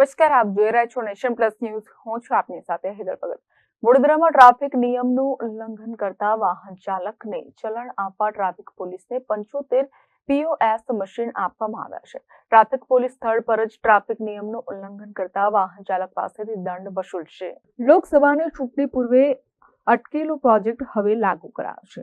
નમસ્કાર, આપ જોઈ રહ્યા છો નેશન પ્લસ ન્યૂઝ. હું છું આપની સાથે હેદર ભગત. વડોદરામાં ટ્રાફિક નિયમનું ઉલ્લંઘન કરતા વાહન ચાલકને ચલણ આપવા ટ્રાફિક પોલીસને 75 POS મશીન આપવામાં આવ્યા છે. ટ્રાફિક પોલીસ સ્થળ પર જ ટ્રાફિક નિયમનું ઉલ્લંઘન કરતા વાહન ચાલક પાસેથી દંડ વસૂલશે. લોકસભાની ચૂંટણી પૂર્વે અટકેલો પ્રોજેક્ટ હવે લાગુ કરાયો છે,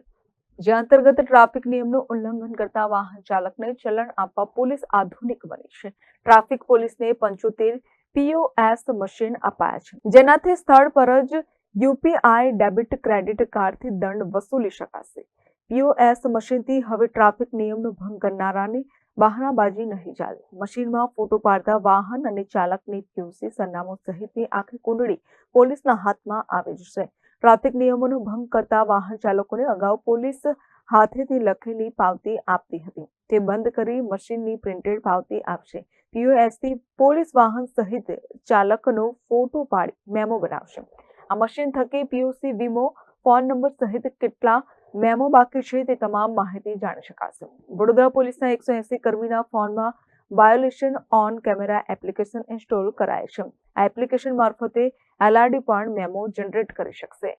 જે અંતર્ગત ટ્રાફિક નિયમનું ઉલ્લંઘન કરતા વાહન ચાલકને ચલણ આપવા પોલીસ આધુનિક બની છે. ટ્રાફિક પોલીસને 75 POS મશીન અપાયા છે, જેનાથી સ્થળ પર જ UPI ડેબિટ ક્રેડિટ કાર્ડથી દંડ વસૂલી શકાશે. POS મશીનથી હવે ટ્રાફિક નિયમનો ભંગ કરનારાની બહાનાબાજી નહીં ચાલે. મશીનમાં ફોટો પાડતા વાહન અને ચાલકની POC સરનામું સહિતની આખી કુંડળી પોલીસના હાથમાં આવી જશે. ટ્રાફિક નિયમોનો ભંગ કરતા વાહન ચાલકોને અગાઉ પોલીસ હાથેથી લખેલી પાવતી આપતી હતી, તે બંધ કરી મશીનની પ્રિન્ટેડ પાવતી આપશે. POS થી પોલીસ વાહન સહિત ચાલકનો ફોટો પાડી મેમો બનાવશે. આ મશીન થકી POC, વીમો, ફોન નંબર સહિત કેટલા મેમો બાકી છે તે તમામ માહિતી જાણી શકાશે. વડોદરા પોલીસના 180 કર્મીના ફોનમાં violation on camera application install કરાય છે. આ એપ્લિકેશન મારફતે LRD પણ મેમો જનરેટ કરી શકશે.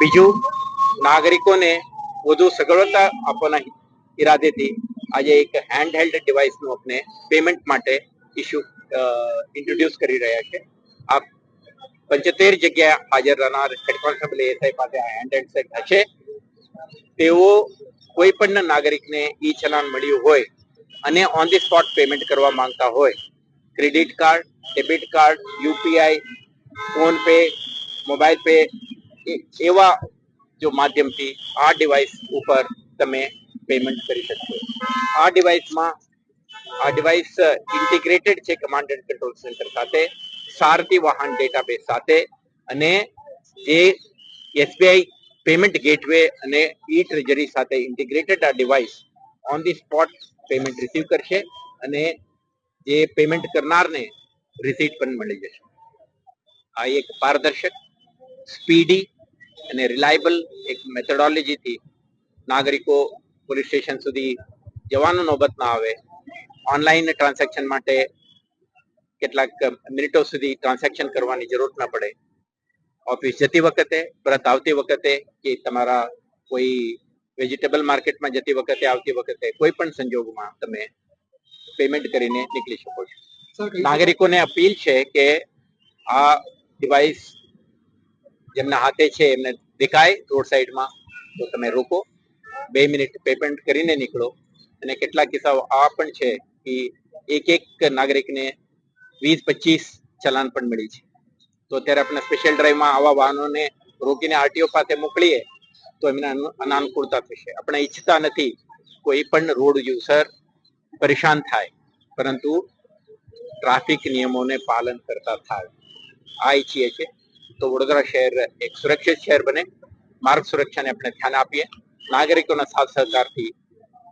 બીજું, નાગરિકોને વધુ સગવડતા આપવાના ઈરાદેથી આજે એક હેન્ડહેલ્ડ ડિવાઇસનું આપણે પેમેન્ટ માટે ઇન્ટ્રોડ્યુસ કરી રહ્યા છે. આ 75 જગ્યાએ હાજર રહેનાર હેડ કોન્સ્ટેબલ ASI પાસે આ હેન્ડહેલ્ડ સેટ હશે. તેઓ કોઈ પણ નાગરિકને ઈ ચલાન મળ્યું હોય અને ઓન ધી સ્પોટ પેમેન્ટ કરવા માંગતા હોય, credit card, debit card, UPI, phone pay, mobile pay એવા જો માધ્યમથી આ ડિવાઇસ ઉપર તમે પેમેન્ટ કરી શકશો. આ ડિવાઇસ ઇન્ટિગ્રેટેડ છે કમાન્ડ એન્ડ કંટ્રોલ સેન્ટર સાથે, સારથી વાહન ડેટાબેઝ સાથે, અને જે SBI પેમેન્ટ ગેટવે અને ટ્રેઝરી સાથે ઇન્ટિગ્રેટેડ આ device on the spot payment receive કરશે અને જે પેમેન્ટ કરનારને રિસીટ પણ મળી જશે. આ એક પારદર્શક, સ્પીડી અને રિલાયબલ એક મેથોડોલોજીથી નાગરિકો પોલીસ સ્ટેશન સુધી જવાનું નોબત ના આવે. ઓનલાઈન ટ્રાન્ઝેક્શન માટે કેટલાક મિનિટો સુધી ટ્રાન્ઝેક્શન કરવાની જરૂર ના પડે. ઓફિસ જતી વખતે, પરત આવતી વખતે, કે તમારા કોઈ વેજીટેબલ માર્કેટમાં જતી વખતે, આવતી વખતે કોઈ પણ સંજોગોમાં તમે પેમેન્ટ કરીને નીકળી શકો છો. નાગરિકોને અપીલ છે કે આ ડિવાઇસ જેમના હાથે છે એમને દેખાય રોડ સાઈડમાં તો તમે રોકો, 2 મિનિટ પેમેન્ટ કરીને નીકળો. અને કેટલાક કિસ્સાઓ આ પણ છે કે એક નાગરિકને 20-25 ચલાન પણ મળી છે. તો અત્યારે આપણે સ્પેશિયલ ડ્રાઈવમાં આવા વાહનોને રોકીને RTO પાસે મોકલીએ તો એમને અનાનુકૂળતા થશે. આપણે ઈચ્છતા નથી કોઈ પણ રોડ યુઝર પરેશાન થાય, પરંતુ ટ્રાફિક નિયમોને પાલન કરતા થાય, આ ઈચ્છીએ છીએ. તો વડોદરા શહેર એક સુરક્ષિત શહેર બને. માર્ગ સુરક્ષાને આપણે ધ્યાન આપીએ. નાગરિકોના સાથ સહકારથી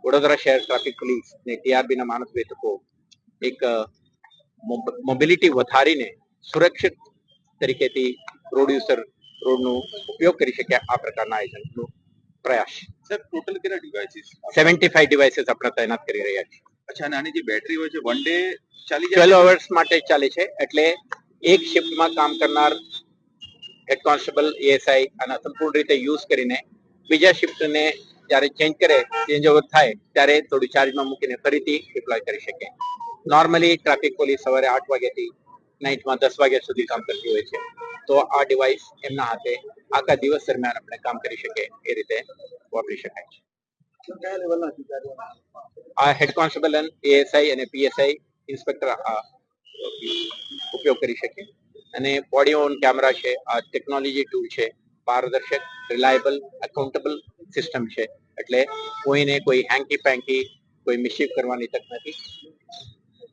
વડોદરા શહેર ટ્રાફિક પોલીસ અને TRB ના મહાનિદેશકો એક મોબિલિટી વધારીને સુરક્ષિત તરીકેથી રોડ યુઝર રોડનો ઉપયોગ કરી શકે આ પ્રકારના આયોજનનો પ્રયાસ. સર, ટોટલ કેટલા ડિવાઇસીસ? 75 ડિવાઇસીસ આપણે તૈનાત કરી રહ્યા છીએ. અચ્છા, નાની જે બેટરી હોય છે, વન ડે ચાલી જાય? 12 અવર્સ માટે ચાલે છે. એટલે એક શિફ્ટમાં કામ કરનાર હેડ કોન્સ્ટેબલ ASI આના સંપૂર્ણ રીતે યુઝ કરીને બીજા શિફ્ટને જ્યારે ચેન્જ ઓવર થાય ત્યારે થોડું ચાર્જમાં મૂકીને ફરીથી ડિપ્લોય કરી શકે. નોર્મલી ટ્રાફિક પોલીસ સવારે 8 વાગ્યાથી નાઇટમાં 10 વાગ્યા સુધી કામ કરતી હોય છે. તો આ ડિવાઇસ એમના હાથે આખા દિવસ દરમિયાન આપણે કામ કરી શકે એ રીતે વાપરી શકાય છે. આ હેડ કોન્સ્ટેબલ ASI અને PSI ઇન્સ્પેક્ટર ઉપયોગ કરી શકે. અને બોડી ઓન કેમેરા છે. આ ટેકનોલોજી ટૂલ છે, પારદર્શક, રિલાયબલ, એકાઉન્ટેબલ સિસ્ટમ છે. એટલે કોઈને કોઈ હેન્કી પેન્કી કોઈ મિસચીફ કરવાની તક નથી.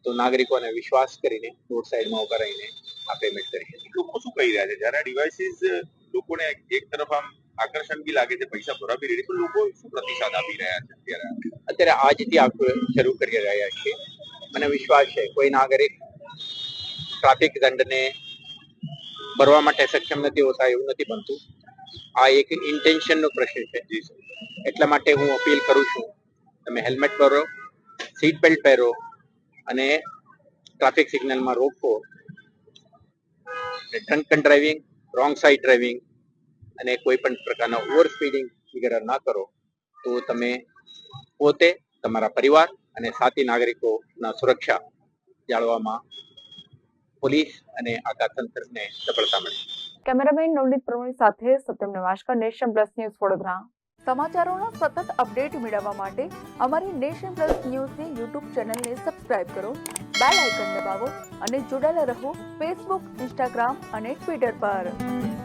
તો નાગરિકોને વિશ્વાસ કરીને રોડ સાઈડમાં ઉભા રહીને આ પેમેન્ટ કરી શકે. લોકો શું કહી રહ્યા છે જ્યારે આ ડિવાઇસીસ લોકોને એક તરફ આમ આકર્ષણ બી લાગે છે, પૈસા ભરવા બી રેડી, પણ લોકો શું પ્રતિસાદ આપી રહ્યા છે અત્યારે આજથી આખું શરૂ કરી રહ્યા છીએ. મને વિશ્વાસ છે કોઈ નાગરિક ટ્રાફિક દંડને ભરવા માટે સક્ષમ નથી હોતા એવું નથી બનતું. આ એક ઇન્ટેન્શનનો પ્રશ્ન છે. એટલા માટે હું અપીલ કરું છું, તમે હેલ્મેટ પહેરો, સીટ બેલ્ટ પહેરો અને ટ્રાફિક સિગ્નલમાં રોકવો, drunken driving, wrong side driving અને કોઈ પણ પ્રકારના ઓવર સ્પીડિંગ વગેરે ના કરો તો તમે પોતે, તમારા પરિવાર અને સાથી નાગરિકોના સુરક્ષા જાળવવામાં પોલીસ અને આખા તંત્રને સફળતા મળે. કેમેરામેન નવનીત પ્રવીણ સાથે Satyam Navashakar, Nation Plus News, Vadodara. સમાચારોના સતત અપડેટ મેળવવા માટે અમારી નેશન પ્લસ ન્યૂઝની યુટ્યુબ ચેનલને સબસ્ક્રાઇબ કરો, બેલ આઇકન દબાવો અને જોડાયેલા રહો ફેસબુક, ઇન્સ્ટાગ્રામ અને ટ્વિટર પર.